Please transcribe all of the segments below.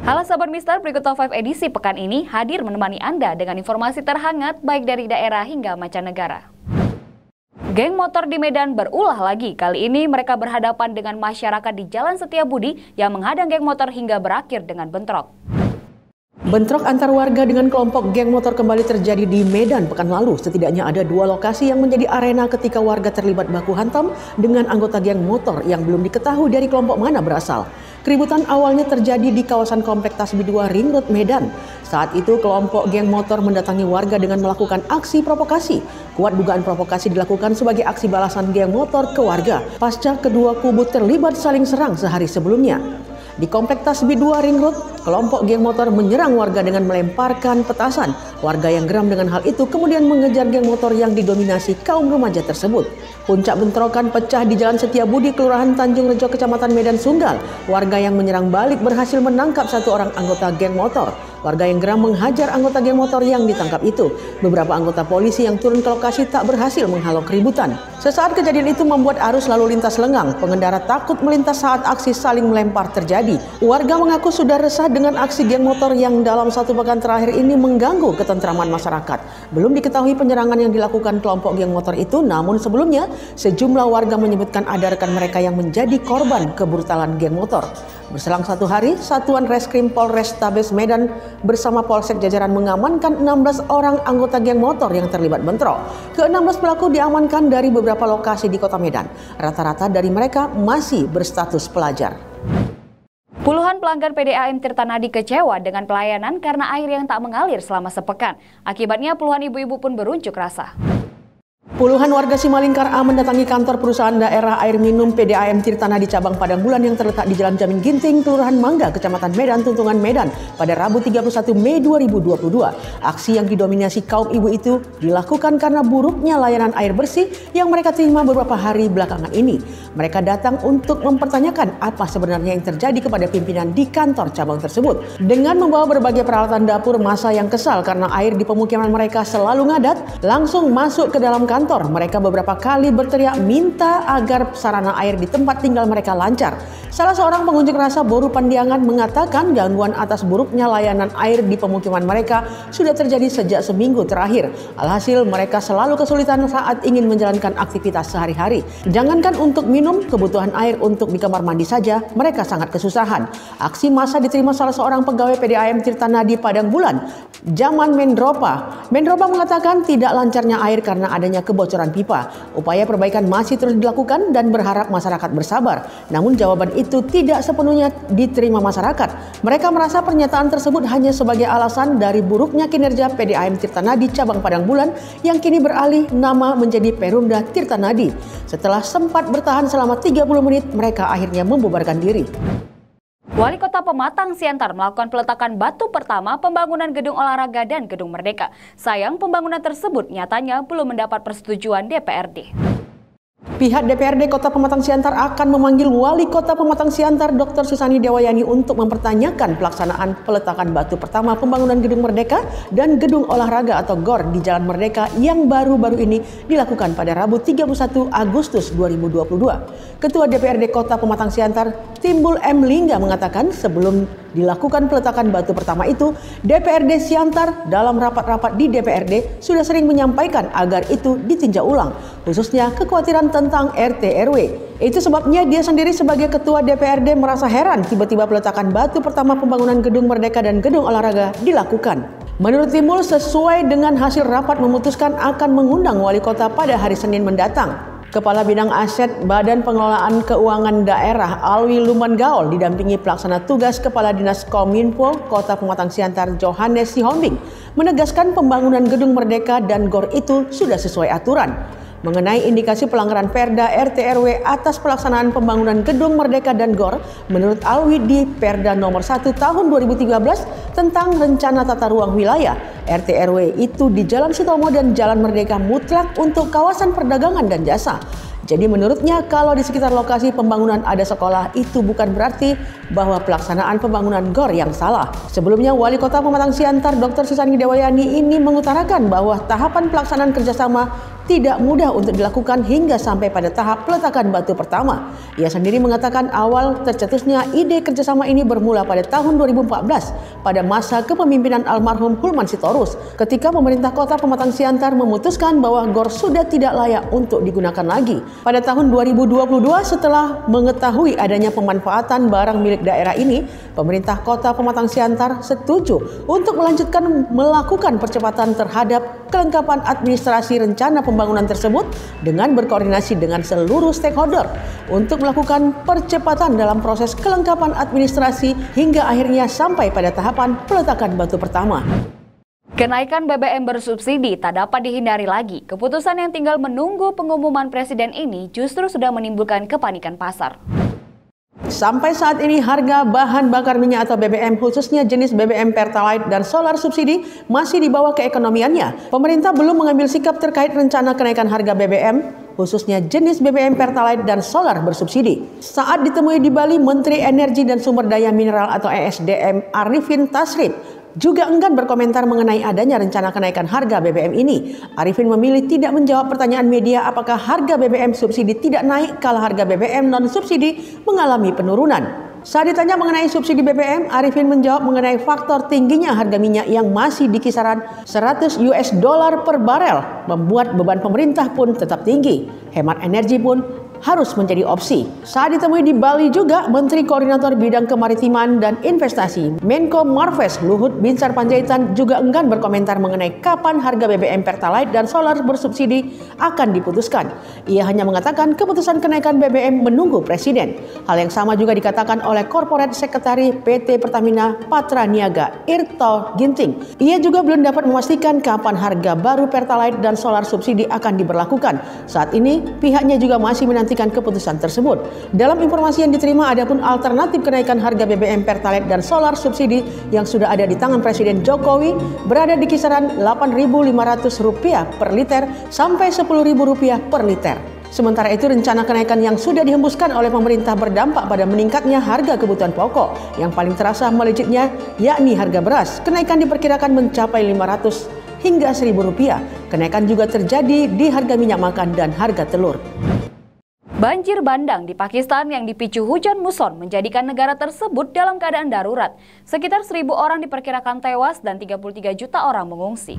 Halo Sobat Mister, berikut Top 5 edisi pekan ini hadir menemani Anda dengan informasi terhangat baik dari daerah hingga mancanegara. Geng motor di Medan berulah lagi. Kali ini mereka berhadapan dengan masyarakat di Jalan Setiabudi yang menghadang geng motor hingga berakhir dengan bentrok. Bentrok antar warga dengan kelompok geng motor kembali terjadi di Medan pekan lalu. Setidaknya ada dua lokasi yang menjadi arena ketika warga terlibat baku hantam dengan anggota geng motor yang belum diketahui dari kelompok mana berasal. Keributan awalnya terjadi di kawasan Komplek Tasbih 2 Ring Road Medan. Saat itu kelompok geng motor mendatangi warga dengan melakukan aksi provokasi. Kuat dugaan provokasi dilakukan sebagai aksi balasan geng motor ke warga pasca kedua kubu terlibat saling serang sehari sebelumnya. Di Komplek Tasbih 2 Ring Road, kelompok geng motor menyerang warga dengan melemparkan petasan. Warga yang geram dengan hal itu kemudian mengejar geng motor yang didominasi kaum remaja tersebut. Puncak bentrokan pecah di Jalan Setiabudi, Kelurahan Tanjung Rejo, Kecamatan Medan Sunggal. Warga yang menyerang balik berhasil menangkap satu orang anggota geng motor. Warga yang geram menghajar anggota geng motor yang ditangkap itu. Beberapa anggota polisi yang turun ke lokasi tak berhasil menghalau keributan. Sesaat kejadian itu membuat arus lalu lintas lengang. Pengendara takut melintas saat aksi saling melempar terjadi. Warga mengaku sudah resah dengan aksi geng motor yang dalam satu pekan terakhir ini mengganggu ketentraman masyarakat. Belum diketahui penyerangan yang dilakukan kelompok geng motor itu, namun sebelumnya sejumlah warga menyebutkan ada rekan mereka yang menjadi korban kebrutalan geng motor. Berselang satu hari, Satuan Reskrim Polrestabes Medan bersama Polsek jajaran mengamankan 16 orang anggota geng motor yang terlibat bentrok. Ke-16 pelaku diamankan dari beberapa lokasi di Kota Medan. Rata-rata dari mereka masih berstatus pelajar. Puluhan pelanggan PDAM Tirtanadi kecewa dengan pelayanan karena air yang tak mengalir selama sepekan. Akibatnya puluhan ibu-ibu pun berunjuk rasa. Puluhan warga Simalingkar A mendatangi kantor perusahaan daerah air minum PDAM Tirtanadi cabang Padang Bulan yang terletak di Jalan Jamin Ginting, Kelurahan Mangga, Kecamatan Medan, Tuntungan Medan pada Rabu 31 Mei 2022. Aksi yang didominasi kaum ibu itu dilakukan karena buruknya layanan air bersih yang mereka terima beberapa hari belakangan ini. Mereka datang untuk mempertanyakan apa sebenarnya yang terjadi kepada pimpinan di kantor cabang tersebut. Dengan membawa berbagai peralatan dapur, masa yang kesal karena air di pemukiman mereka selalu ngadat, langsung masuk ke dalam kantor. Mereka beberapa kali berteriak minta agar sarana air di tempat tinggal mereka lancar. Salah seorang pengunjuk rasa Boru Pandiangan mengatakan gangguan atas buruknya layanan air di pemukiman mereka sudah terjadi sejak seminggu terakhir. Alhasil mereka selalu kesulitan saat ingin menjalankan aktivitas sehari-hari. Jangankan untuk minum, kebutuhan air untuk di kamar mandi saja mereka sangat kesusahan. Aksi massa diterima salah seorang pegawai PDAM Tirtanadi Padang Bulan, Jaman Mendropa. Mendropa mengatakan tidak lancarnya air karena adanya kebocoran pipa. Upaya perbaikan masih terus dilakukan dan berharap masyarakat bersabar. Namun jawaban itu tidak sepenuhnya diterima masyarakat. Mereka merasa pernyataan tersebut hanya sebagai alasan dari buruknya kinerja PDAM Tirtanadi cabang Padang Bulan yang kini beralih nama menjadi Perumda Tirtanadi. Setelah sempat bertahan selama 30 menit, mereka akhirnya membubarkan diri. Wali Kota Pematang Siantar melakukan peletakan batu pertama pembangunan gedung olahraga dan gedung Merdeka. Sayang pembangunan tersebut nyatanya belum mendapat persetujuan DPRD. Pihak DPRD Kota Pematang Siantar akan memanggil Wali Kota Pematang Siantar Dr. Susani Dewayani untuk mempertanyakan pelaksanaan peletakan batu pertama pembangunan Gedung Merdeka dan Gedung Olahraga atau GOR di Jalan Merdeka yang baru-baru ini dilakukan pada Rabu 31 Agustus 2022. Ketua DPRD Kota Pematang Siantar, Timbul M. Lingga mengatakan sebelum dilakukan peletakan batu pertama itu, DPRD Siantar dalam rapat-rapat di DPRD sudah sering menyampaikan agar itu ditinjau ulang, khususnya kekhawatiran tentang RT RW. Itu sebabnya dia sendiri sebagai ketua DPRD merasa heran tiba-tiba peletakan batu pertama pembangunan Gedung Merdeka dan Gedung Olahraga dilakukan. Menurut Timbul, sesuai dengan hasil rapat memutuskan akan mengundang wali kota pada hari Senin mendatang. Kepala Bidang Aset Badan Pengelolaan Keuangan Daerah Alwi Luman Gaol didampingi pelaksana tugas Kepala Dinas Kominfo Kota Pematang Siantar Johannes Sihombing menegaskan pembangunan Gedung Merdeka dan GOR itu sudah sesuai aturan. Mengenai indikasi pelanggaran Perda RT RW atas pelaksanaan pembangunan Gedung Merdeka dan GOR, menurut Alwi di Perda nomor 1 tahun 2013 tentang rencana tata ruang wilayah, RT RW itu di Jalan Sutomo dan Jalan Merdeka mutlak untuk kawasan perdagangan dan jasa. Jadi menurutnya kalau di sekitar lokasi pembangunan ada sekolah itu bukan berarti bahwa pelaksanaan pembangunan GOR yang salah. Sebelumnya Wali Kota Pematang Siantar Dr. Susani Dewayani ini mengutarakan bahwa tahapan pelaksanaan kerjasama tidak mudah untuk dilakukan hingga sampai pada tahap peletakan batu pertama. Ia sendiri mengatakan awal tercetusnya ide kerjasama ini bermula pada tahun 2014 pada masa kepemimpinan almarhum Hulman Sitorus ketika pemerintah Kota Pematang Siantar memutuskan bahwa GOR sudah tidak layak untuk digunakan lagi. Pada tahun 2022 setelah mengetahui adanya pemanfaatan barang milik daerah ini, pemerintah Kota Pematang Siantar setuju untuk melanjutkan melakukan percepatan terhadap kelengkapan administrasi rencana pembangunan tersebut dengan berkoordinasi dengan seluruh stakeholder untuk melakukan percepatan dalam proses kelengkapan administrasi hingga akhirnya sampai pada tahapan peletakan batu pertama. Kenaikan BBM bersubsidi tak dapat dihindari lagi. Keputusan yang tinggal menunggu pengumuman Presiden ini justru sudah menimbulkan kepanikan pasar. Sampai saat ini harga bahan bakar minyak atau BBM khususnya jenis BBM Pertalite dan solar subsidi masih di bawah keekonomiannya. Pemerintah belum mengambil sikap terkait rencana kenaikan harga BBM khususnya jenis BBM Pertalite dan solar bersubsidi. Saat ditemui di Bali, Menteri Energi dan Sumber Daya Mineral atau ESDM Arifin Tasrif juga enggan berkomentar mengenai adanya rencana kenaikan harga BBM ini. Arifin memilih tidak menjawab pertanyaan media apakah harga BBM subsidi tidak naik kalau harga BBM non-subsidi mengalami penurunan. Saat ditanya mengenai subsidi BBM, Arifin menjawab mengenai faktor tingginya harga minyak yang masih di kisaran $100 per barel, membuat beban pemerintah pun tetap tinggi. Hemat energi pun harus menjadi opsi. Saat ditemui di Bali juga, Menteri Koordinator Bidang Kemaritiman dan Investasi Menko Marves Luhut Binsar Panjaitan juga enggan berkomentar mengenai kapan harga BBM Pertalite dan solar bersubsidi akan diputuskan. Ia hanya mengatakan keputusan kenaikan BBM menunggu Presiden. Hal yang sama juga dikatakan oleh Corporate Sekretari PT Pertamina Patra Niaga Irto Ginting. Ia juga belum dapat memastikan kapan harga baru Pertalite dan solar subsidi akan diberlakukan. Saat ini pihaknya juga masih menantikan keputusan tersebut. Dalam informasi yang diterima, adapun alternatif kenaikan harga BBM Pertalite dan solar subsidi yang sudah ada di tangan Presiden Jokowi berada di kisaran Rp8.500 per liter sampai Rp10.000 per liter. Sementara itu, rencana kenaikan yang sudah dihembuskan oleh pemerintah berdampak pada meningkatnya harga kebutuhan pokok. Yang paling terasa melejitnya yakni harga beras. Kenaikan diperkirakan mencapai Rp500 hingga Rp1.000. Kenaikan juga terjadi di harga minyak makan dan harga telur. Banjir bandang di Pakistan yang dipicu hujan muson menjadikan negara tersebut dalam keadaan darurat. Sekitar 1.000 orang diperkirakan tewas dan 33 juta orang mengungsi.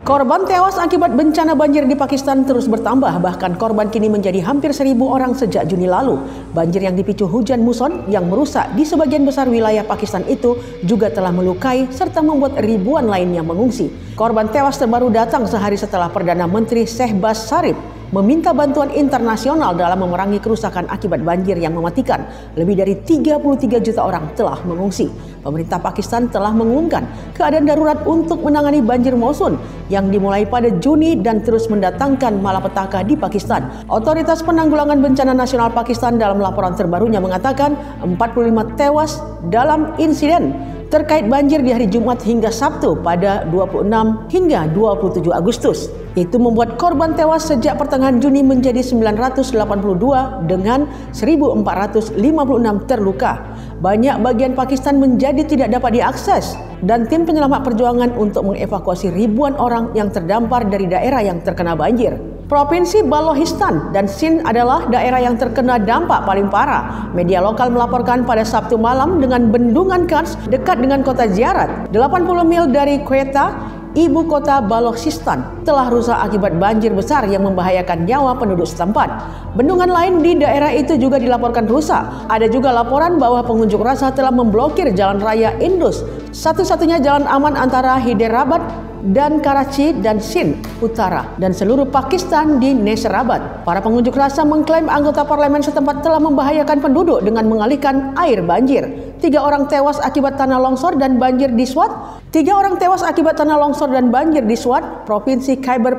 Korban tewas akibat bencana banjir di Pakistan terus bertambah, bahkan korban kini menjadi hampir 1.000 orang sejak Juni lalu. Banjir yang dipicu hujan muson yang merusak di sebagian besar wilayah Pakistan itu juga telah melukai serta membuat ribuan lainnya mengungsi. Korban tewas terbaru datang sehari setelah Perdana Menteri Shehbaz Sharif meminta bantuan internasional dalam memerangi kerusakan akibat banjir yang mematikan. Lebih dari 33 juta orang telah mengungsi. Pemerintah Pakistan telah mengumumkan keadaan darurat untuk menangani banjir monsun yang dimulai pada Juni dan terus mendatangkan malapetaka di Pakistan. Otoritas Penanggulangan Bencana Nasional Pakistan dalam laporan terbarunya mengatakan 45 tewas dalam insiden terkait banjir di hari Jumat hingga Sabtu pada 26 hingga 27 Agustus. Itu membuat korban tewas sejak pertengahan Juni menjadi 982 dengan 1.456 terluka. Banyak bagian Pakistan menjadi tidak dapat diakses dan tim penyelamat perjuangan untuk mengevakuasi ribuan orang yang terdampar dari daerah yang terkena banjir. Provinsi Balochistan dan Sindh adalah daerah yang terkena dampak paling parah. Media lokal melaporkan pada Sabtu malam dengan bendungan Kars dekat dengan kota Ziarat, 80 mil dari Quetta, ibu kota Balochistan, telah rusak akibat banjir besar yang membahayakan nyawa penduduk setempat. Bendungan lain di daerah itu juga dilaporkan rusak. Ada juga laporan bahwa pengunjuk rasa telah memblokir jalan raya Indus, satu-satunya jalan aman antara Hyderabad dan Karachi dan Sindh Utara dan seluruh Pakistan di Nasirabad. Para pengunjuk rasa mengklaim anggota parlemen setempat telah membahayakan penduduk dengan mengalihkan air banjir. 3 orang tewas akibat tanah longsor dan banjir di Swat. 3 orang tewas akibat tanah longsor dan banjir di Swat, Provinsi Khyber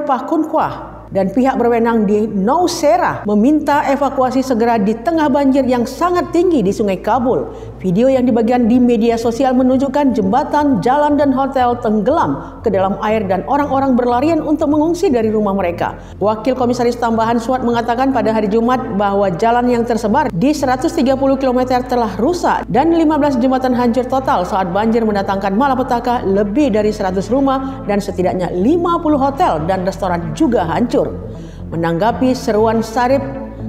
Pakhtunkhwa. dan pihak berwenang di Nowshera meminta evakuasi segera di tengah banjir yang sangat tinggi di Sungai Kabul. Video yang dibagikan di media sosial menunjukkan jembatan, jalan dan hotel tenggelam ke dalam air dan orang-orang berlarian untuk mengungsi dari rumah mereka. Wakil Komisaris Tambahan SWAT mengatakan pada hari Jumat bahwa jalan yang tersebar di 130 km telah rusak dan 15 jembatan hancur total saat banjir mendatangkan malapetaka lebih dari 100 rumah dan setidaknya 50 hotel dan restoran juga hancur. Menanggapi seruan Sarip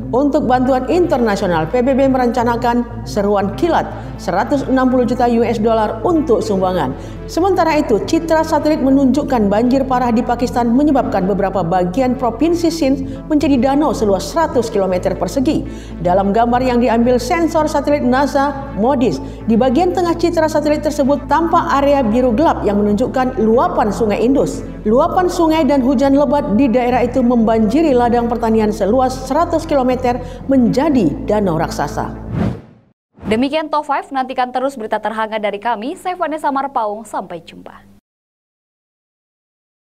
untuk bantuan internasional, PBB merencanakan seruan kilat 160 juta US dollar untuk sumbangan. Sementara itu, citra satelit menunjukkan banjir parah di Pakistan menyebabkan beberapa bagian provinsi Sindh menjadi danau seluas 100 km persegi. Dalam gambar yang diambil sensor satelit NASA MODIS, di bagian tengah citra satelit tersebut tampak area biru gelap yang menunjukkan luapan Sungai Indus. Luapan sungai dan hujan lebat di daerah itu membanjiri ladang pertanian seluas 100 km menjadi danau raksasa. Demikian Top 5, nantikan terus berita terhangat dari kami. Saya Vanessa Marpaung, sampai jumpa.